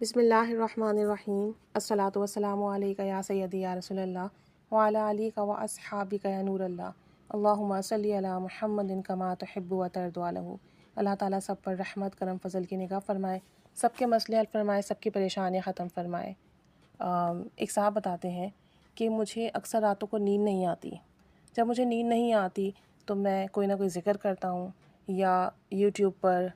بسم اللہ الرحمن الرحیم الصلاۃ والسلام علیک یا سیدی یا رسول اللہ وعلی علیک و اصحابک یا نور اللہ اللہم صلی علی محمد کما تحب و ترضی عنہ۔ اللہ تعالیٰ سب پر رحمت کرم فضل کی نگاہ فرمائے، سب کے مسئلے حل فرمائے، سب کی پریشانیاں ختم فرمائے۔ ایک صاحب بتاتے ہیں کہ مجھے اکثر راتوں کو نیند نہیں آتی۔ جب مجھے نیند نہیں آتی تو میں کوئی نہ کوئی ذکر کرتا ہوں یا یوٹیوب پر،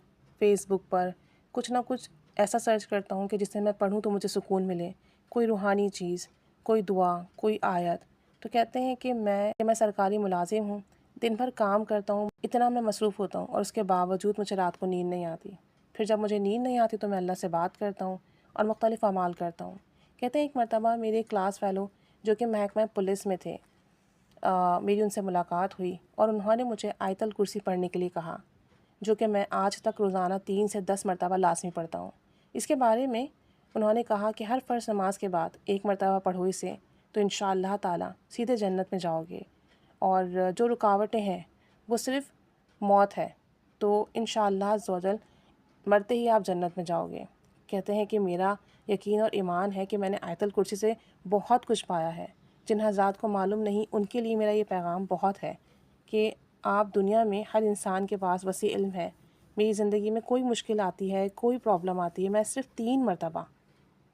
فیس بک پر کچھ نہ کچھ ایسا سرچ کرتا ہوں کہ جس سے میں پڑھوں تو مجھے سکون ملے، کوئی روحانی چیز، کوئی دعا، کوئی آیت۔ تو کہتے ہیں کہ میں سرکاری ملازم ہوں، دن بھر کام کرتا ہوں، اتنا میں مصروف ہوتا ہوں اور اس کے باوجود مجھے رات کو نیند نہیں آتی۔ پھر جب مجھے نیند نہیں آتی تو میں اللہ سے بات کرتا ہوں اور مختلف اعمال کرتا ہوں۔ کہتے ہیں ایک مرتبہ میرے کلاس فیلو جو کہ محکمہ پولیس میں تھے، میری ان سے ملاقات ہوئی اور انہوں نے مجھے آیت الکرسی پڑھنے کے لیے کہا، جو کہ میں آج تک روزانہ 3 سے 10 مرتبہ لازمی پڑھتا ہوں۔ اس کے بارے میں انہوں نے کہا کہ ہر فرض نماز کے بعد ایک مرتبہ پڑھو اسے تو انشاءاللہ تعالیٰ سیدھے جنت میں جاؤ گے، اور جو رکاوٹیں ہیں وہ صرف موت ہے، تو انشاءاللہ عز و جل مرتے ہی آپ جنت میں جاؤ گے۔ کہتے ہیں کہ میرا یقین اور ایمان ہے کہ میں نے آیت الکرسی سے بہت کچھ پایا ہے۔ جن حضرات کو معلوم نہیں ان کے لیے میرا یہ پیغام بہت ہے کہ آپ دنیا میں ہر انسان کے پاس وسیع علم ہے۔ میری زندگی میں کوئی مشکل آتی ہے، کوئی پرابلم آتی ہے، میں صرف 3 مرتبہ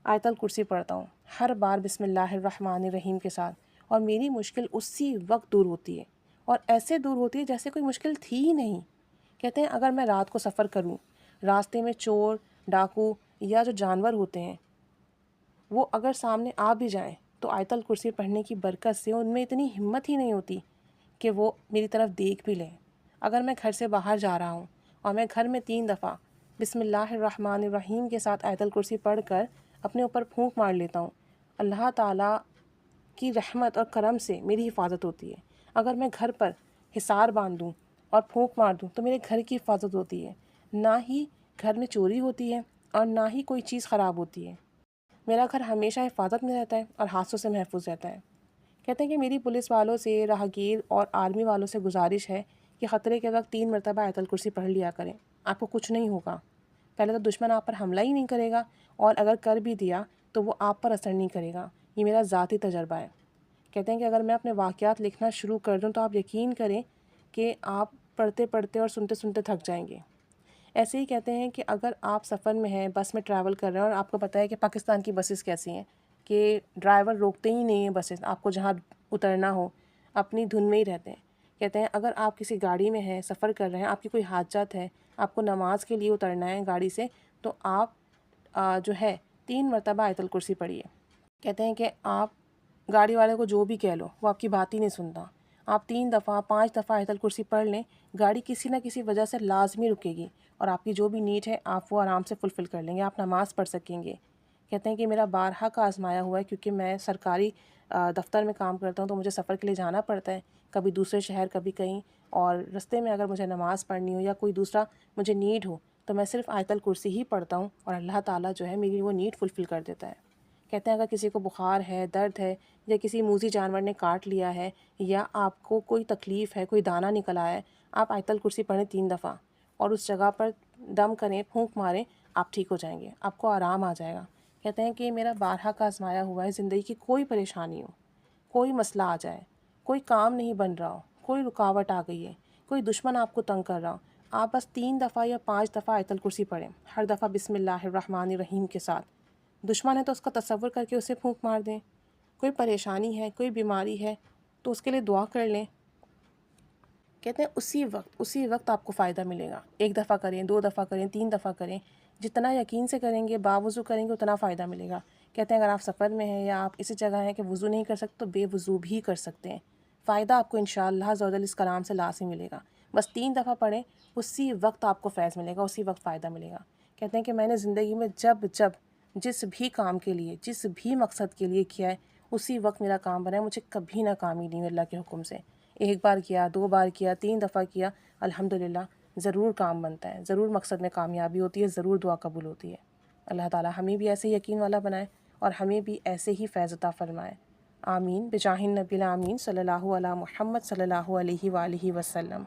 آیت الکرسی پڑھتا ہوں، ہر بار بسم اللہ الرحمن الرحیم کے ساتھ، اور میری مشکل اسی وقت دور ہوتی ہے، اور ایسے دور ہوتی ہے جیسے کوئی مشکل تھی ہی نہیں۔ کہتے ہیں اگر میں رات کو سفر کروں، راستے میں چور، ڈاکو یا جو جانور ہوتے ہیں وہ اگر سامنے آ بھی جائیں تو آیت الکرسی پڑھنے کی برکت سے ان میں اتنی ہمت ہی نہیں ہوتی کہ وہ میری طرف دیکھ بھی لیں۔ اگر میں گھر سے باہر جا رہا ہوں اور میں گھر میں 3 دفعہ بسم اللہ الرحمن الرحیم کے ساتھ آیت الکرسی پڑھ کر اپنے اوپر پھونک مار لیتا ہوں، اللہ تعالیٰ کی رحمت اور کرم سے میری حفاظت ہوتی ہے۔ اگر میں گھر پر حصار باندھوں اور پھونک مار دوں تو میرے گھر کی حفاظت ہوتی ہے، نہ ہی گھر میں چوری ہوتی ہے اور نہ ہی کوئی چیز خراب ہوتی ہے۔ میرا گھر ہمیشہ حفاظت میں رہتا ہے اور حادثوں سے محفوظ رہتا ہے۔ کہتے ہیں کہ میری پولیس والوں سے، راہگیر اور آرمی والوں سے گزارش ہے کہ خطرے کے وقت 3 مرتبہ آیت الکرسی پڑھ لیا کریں، آپ کو کچھ نہیں ہوگا۔ پہلے تو دشمن آپ پر حملہ ہی نہیں کرے گا، اور اگر کر بھی دیا تو وہ آپ پر اثر نہیں کرے گا۔ یہ میرا ذاتی تجربہ ہے۔ کہتے ہیں کہ اگر میں اپنے واقعات لکھنا شروع کر دوں تو آپ یقین کریں کہ آپ پڑھتے پڑھتے اور سنتے سنتے تھک جائیں گے۔ ایسے ہی کہتے ہیں کہ اگر آپ سفر میں ہیں، بس میں ٹریول کر رہے ہیں، اور آپ کو پتہ ہے کہ پاکستان کی بسز کیسی ہیں کہ ڈرائیور روکتے ہی نہیں ہیں بسز، آپ کو جہاں اترنا ہو اپنی دھن میں ہی رہتے ہیں۔ کہتے ہیں اگر آپ کسی گاڑی میں ہیں، سفر کر رہے ہیں، آپ کی کوئی حاجت ہے، آپ کو نماز کے لیے اترنا ہے گاڑی سے، تو آپ جو ہے 3 مرتبہ آیت الکرسی پڑھیے۔ کہتے ہیں کہ آپ گاڑی والے کو جو بھی کہہ لو وہ آپ کی بات ہی نہیں سنتا، آپ 3 دفعہ 5 دفعہ آیت الکرسی پڑھ لیں، گاڑی کسی نہ کسی وجہ سے لازمی رکے گی اور آپ کی جو بھی نیڈ ہے آپ وہ آرام سے فلفل کر لیں گے، آپ نماز پڑھ سکیں گے۔ کہتے ہیں کہ میرا بارہا کا آزمایا ہوا ہے، کیونکہ میں سرکاری دفتر میں کام کرتا ہوں تو مجھے سفر کے لیے جانا پڑتا ہے، کبھی دوسرے شہر کبھی کہیں، اور رستے میں اگر مجھے نماز پڑھنی ہو یا کوئی دوسرا مجھے نیڈ ہو تو میں صرف آیت الکرسی ہی پڑھتا ہوں اور اللہ تعالیٰ جو ہے میری وہ نیڈ فلفل کر دیتا ہے۔ کہتے ہیں اگر کسی کو بخار ہے، درد ہے، یا کسی موذی جانور نے کاٹ لیا ہے، یا آپ کو کوئی تکلیف ہے، کوئی دانہ نکل آیا ہے، آپ آیت الکرسی پڑھیں 3 دفعہ اور اس جگہ پر دم کریں، پھونک ماریں، آپ ٹھیک ہو جائیں گے، آپ کو آرام آ جائے گا۔ کہتے ہیں کہ یہ میرا بارہا کا آزمایا ہوا ہے، زندگی کی کوئی پریشانی ہو، کوئی مسئلہ آ جائے، کوئی کام نہیں بن رہا ہو، کوئی رکاوٹ آ گئی ہے، کوئی دشمن آپ کو تنگ کر رہا ہو، آپ بس 3 دفعہ یا 5 دفعہ آیت الکرسی پڑھیں، ہر دفعہ بسم اللہ الرحمن الرحیم کے ساتھ۔ دشمن ہے تو اس کا تصور کر کے اسے پھونک مار دیں، کوئی پریشانی ہے، کوئی بیماری ہے تو اس کے لیے دعا کر لیں۔ کہتے ہیں اسی وقت آپ کو فائدہ ملے گا۔ 1 دفعہ کریں، 2 دفعہ کریں، 3 دفعہ کریں، جتنا یقین سے کریں گے، باوضو کریں گے، اتنا فائدہ ملے گا۔ کہتے ہیں اگر آپ سفر میں ہیں یا آپ اسی جگہ ہیں کہ وضو نہیں کر سکتے تو بے وضو بھی کر سکتے ہیں، فائدہ آپ کو انشاءاللہ عز و جل اس کلام سے لازمی ملے گا۔ بس 3 دفعہ پڑھیں، اسی وقت آپ کو فیض ملے گا، اسی وقت فائدہ ملے گا۔ کہتے ہیں کہ میں نے زندگی میں جب جس بھی کام کے لیے، جس بھی مقصد کے لیے کیا ہے، اسی وقت میرا کام بنا ہے، مجھے کبھی ناکامی نہیں ہوئی اللہ کے حکم سے۔ 1 بار کیا، 2 بار کیا، 3 دفعہ کیا، الحمدللہ ضرور کام بنتا ہے، ضرور مقصد میں کامیابی ہوتی ہے، ضرور دعا قبول ہوتی ہے۔ اللہ تعالیٰ ہمیں بھی ایسے یقین والا بنائے اور ہمیں بھی ایسے ہی فیض عطا فرمائے۔ آمین بجاہ النبی الامین صلی اللہ علی محمد صلی اللہ علیہ وآلہ وسلم۔